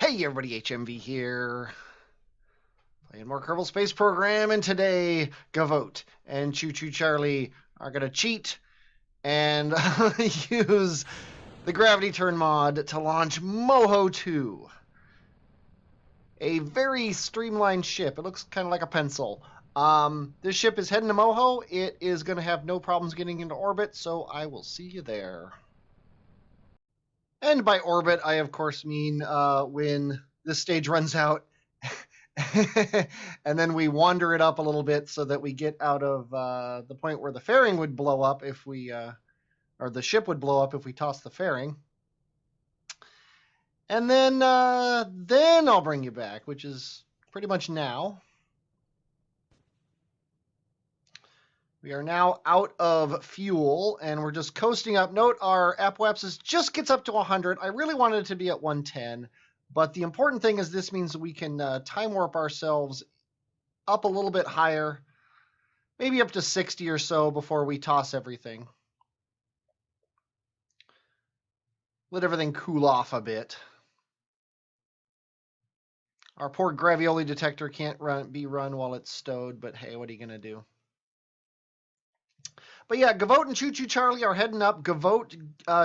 Hey everybody, HMV here. Playing more Kerbal Space Program, and today Gavote and Choo Choo Charlie are going to cheat and use the Gravity Turn mod to launch Moho 2. A very streamlined ship. It looks kind of like a pencil. This ship is heading to Moho. It is going to have no problems getting into orbit, so I will see you there. And by orbit, I of course mean when this stage runs out and then we wander it up a little bit so that we get out of the point where the fairing would blow up if we, or the ship would blow up if we toss the fairing. And then I'll bring you back, which is pretty much now. We are now out of fuel, and we're just coasting up. Note our apoapsis just gets up to 100. I really wanted it to be at 110, but the important thing is this means we can time warp ourselves up a little bit higher, maybe up to 60 or so before we toss everything. Let everything cool off a bit. Our poor gravioli detector can't be run while it's stowed, but hey, what are you going to do? But yeah, Gavote and Choo Choo Charlie are heading up. Gavote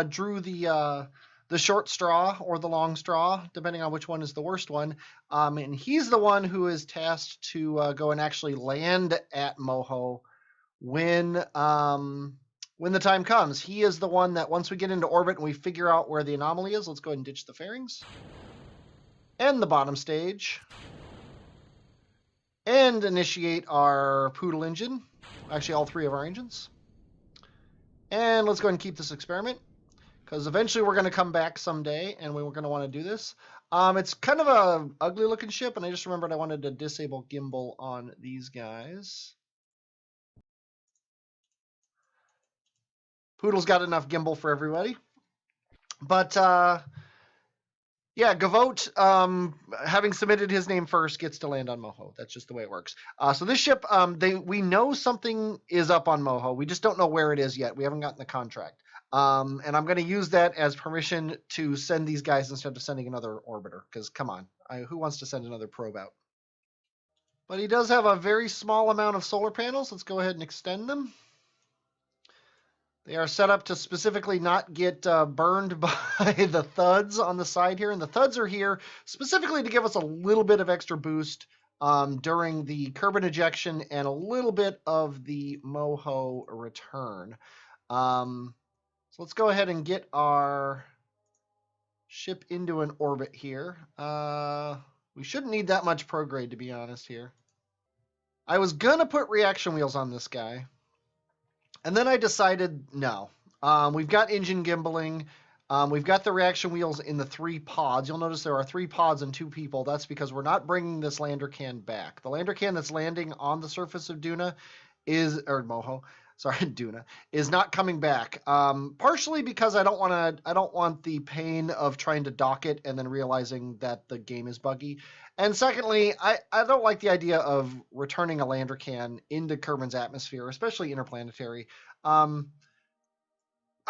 drew the short straw or the long straw, depending on which one is the worst one. And he's the one who is tasked to go and actually land at Moho when the time comes. He is the one that once we get into orbit and we figure out where the anomaly is, let's go ahead and ditch the fairings. And the bottom stage. And initiate our poodle engine. Actually, all three of our engines. And let's go ahead and keep this experiment, because eventually we're going to come back someday, and we're going to want to do this. It's kind of a ugly looking ship, and I just remembered I wanted to disable gimbal on these guys. Poodle's got enough gimbal for everybody. But yeah, Gavote, having submitted his name first, gets to land on Moho. That's just the way it works. So this ship, we know something is up on Moho. We just don't know where it is yet. We haven't gotten the contract. And I'm going to use that as permission to send these guys instead of sending another orbiter. Because, come on, who wants to send another probe out? But he does have a very small amount of solar panels. Let's go ahead and extend them. They are set up to specifically not get burned by the thuds on the side here. And the thuds are here specifically to give us a little bit of extra boost during the Kerbin ejection and a little bit of the Moho return. So let's go ahead and get our ship into an orbit here. We shouldn't need that much prograde, to be honest here. I was going to put reaction wheels on this guy. And then I decided, no. We've got engine gimbaling. We've got the reaction wheels in the 3 pods. You'll notice there are 3 pods and 2 people. That's because we're not bringing this lander can back. The lander can that's landing on the surface of Duna Moho, Duna, is not coming back. Partially because I don't want the pain of trying to dock it and then realizing that the game is buggy. And secondly, I don't like the idea of returning a lander can into Kerbin's atmosphere, especially interplanetary. I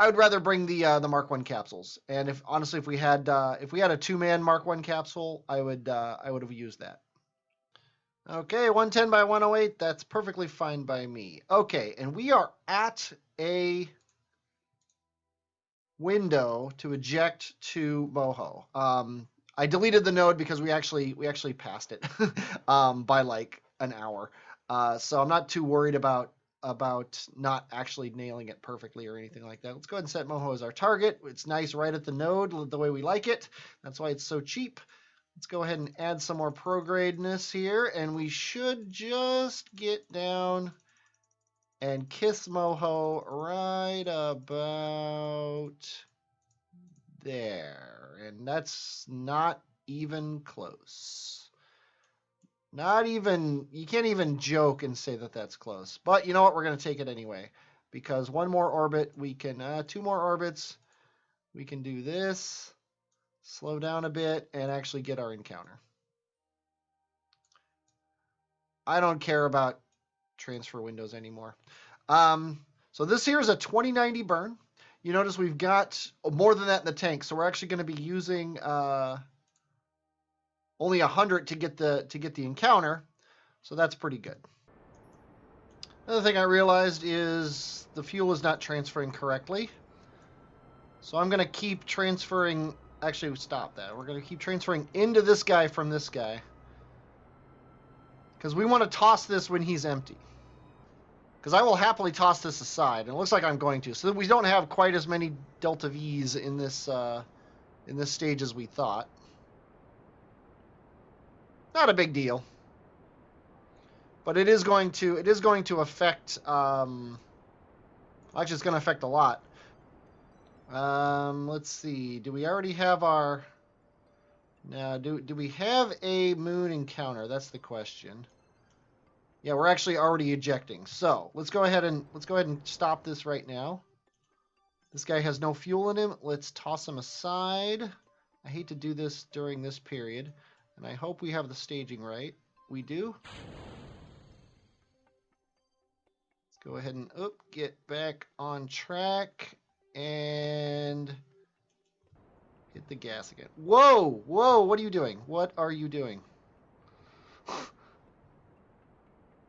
would rather bring the Mark 1 capsules. And if we had a 2-man Mark 1 capsule, I would have used that. Okay, 110 by 108, that's perfectly fine by me. Okay, and we are at a window to eject to Moho. I deleted the node because we actually passed it by like an hour. So I'm not too worried about not actually nailing it perfectly or anything like that. Let's go ahead and set Moho as our target. It's nice right at the node, the way we like it. That's why it's so cheap. Let's go ahead and add some more progradeness here, and we should just get down and kiss Moho right about there. And that's not even close. You can't even joke and say that that's close. But you know what? We're going to take it anyway, because one more orbit, we can, 2 more orbits, we can do this. Slow down a bit and actually get our encounter. I don't care about transfer windows anymore. So this here is a 2090 burn. You notice we've got more than that in the tank, so we're actually going to be using only 100 to get the encounter, so that's pretty good. Another thing I realized is the fuel is not transferring correctly. So I'm going to keep transferring... Actually, stop that. We're going to keep transferring into this guy from this guy. Because we want to toss this when he's empty. Because I will happily toss this aside. And it looks like I'm going to. So that we don't have quite as many Delta Vs in this stage as we thought. Not a big deal. But it is going to affect, actually it's going to affect a lot. Let's see, do we already have our, now, do we have a moon encounter? That's the question. Yeah, we're actually already ejecting. So, let's go ahead and stop this right now. This guy has no fuel in him. Let's toss him aside. I hate to do this during this period, and I hope we have the staging right. We do. Go ahead and get back on track and hit the gas again. Whoa, what are you doing? What are you doing?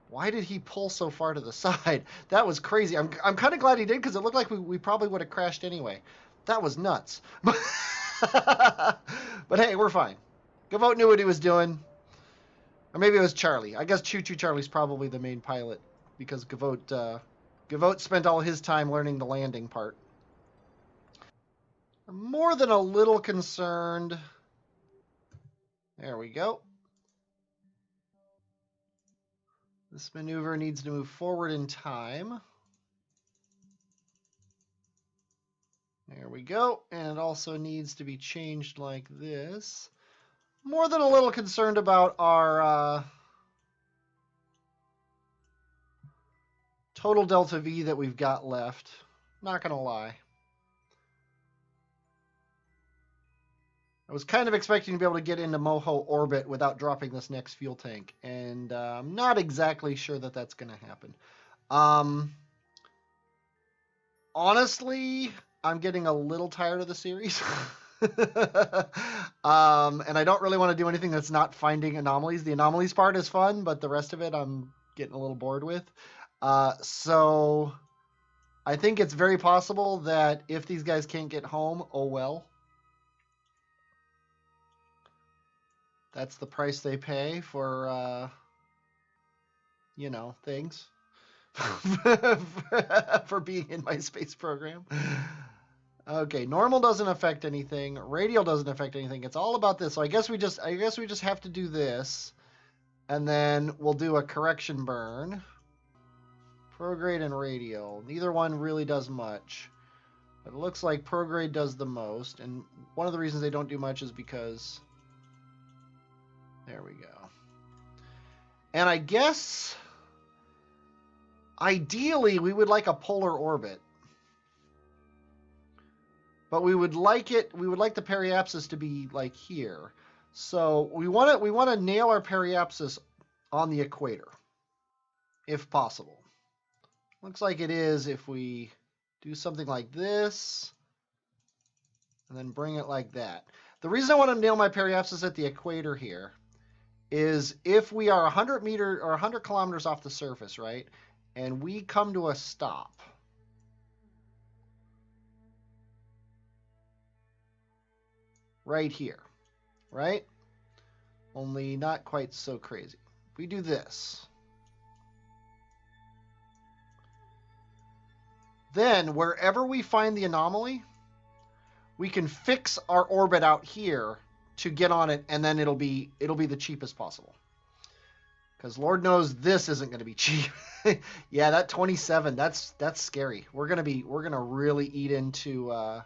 Why did he pull so far to the side? That was crazy. I'm kind of glad he did because it looked like we probably would have crashed anyway. That was nuts. But hey, we're fine. Gavote knew what he was doing. Or maybe it was Charlie. I guess Choo Choo Charlie's probably the main pilot. Because Gavote spent all his time learning the landing part. I'm more than a little concerned. There we go. This maneuver needs to move forward in time. There we go. And it also needs to be changed like this. More than a little concerned about our... total Delta V that we've got left. Not going to lie. I was kind of expecting to be able to get into Moho orbit without dropping this next fuel tank. And I'm not exactly sure that that's going to happen. Honestly, I'm getting a little tired of the series. And I don't really want to do anything that's not finding anomalies. The anomalies part is fun, but the rest of it I'm getting a little bored with. So I think it's very possible that if these guys can't get home, oh well. That's the price they pay for, you know, things. For being in my space program. Okay, normal doesn't affect anything. Radial doesn't affect anything. It's all about this. So I guess we just have to do this. And then we'll do a correction burn. Prograde and radial. Neither one really does much. But it looks like prograde does the most. And one of the reasons they don't do much is because... There we go. And I guess... Ideally, we would like a polar orbit. But we would like the periapsis to be like here. So we want to nail our periapsis on the equator, if possible. Looks like it is if we do something like this and then bring it like that. The reason I want to nail my periapsis at the equator here is if we are 100 meters or 100 kilometers off the surface, right? And we come to a stop. Right here, right? Only not quite so crazy. We do this. Then, wherever we find the anomaly, we can fix our orbit out here to get on it, and then it'll be the cheapest possible. Because Lord knows this isn't going to be cheap. Yeah, that 27, that's scary. We're gonna really eat into our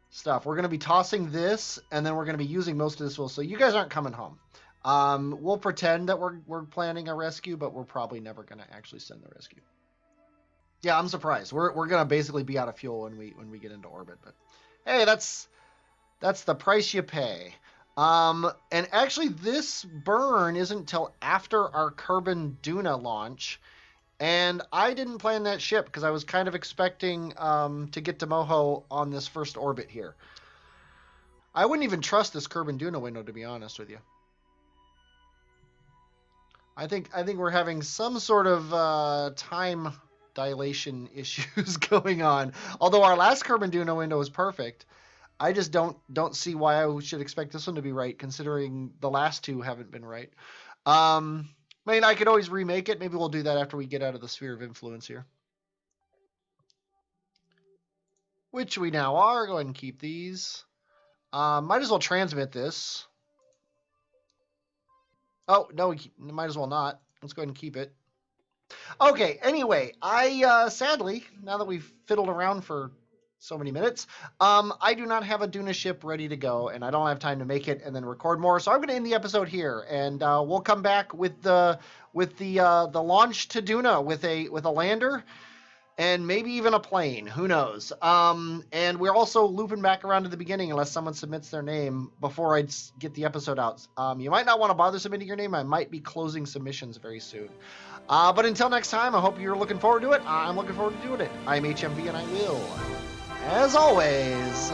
stuff. We're gonna be tossing this, and then we're gonna be using most of this fuel. So you guys aren't coming home. We'll pretend that we're planning a rescue, but we're probably never gonna actually send the rescue. Yeah, I'm surprised. We're gonna basically be out of fuel when we get into orbit. But hey, that's the price you pay. And actually, this burn isn't till after our Kerbonauts launch, and I didn't plan that ship because I was kind of expecting to get to Moho on this first orbit here. I wouldn't even trust this Kerbonauts window, to be honest with you. I think we're having some sort of time dilation issues going on. Although our last Kerbonauts window was perfect, I just don't see why I should expect this one to be right, considering the last two haven't been right. I mean, I could always remake it. Maybe we'll do that after we get out of the sphere of influence here. Which we now are. Go ahead and keep these. Might as well transmit this. Oh, no, we might as well not. Let's go ahead and keep it. Okay, anyway, I, sadly, now that we've fiddled around for so many minutes, I do not have a Duna ship ready to go, and I don't have time to make it and then record more, so I'm going to end the episode here, and we'll come back with the launch to Duna with a lander, and maybe even a plane. Who knows? And we're also looping back around to the beginning unless someone submits their name before I get the episode out. You might not want to bother submitting your name. I might be closing submissions very soon. But until next time, I hope you're looking forward to it. I'm looking forward to doing it. I'm HMV, and I will, as always,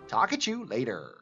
talk at you later.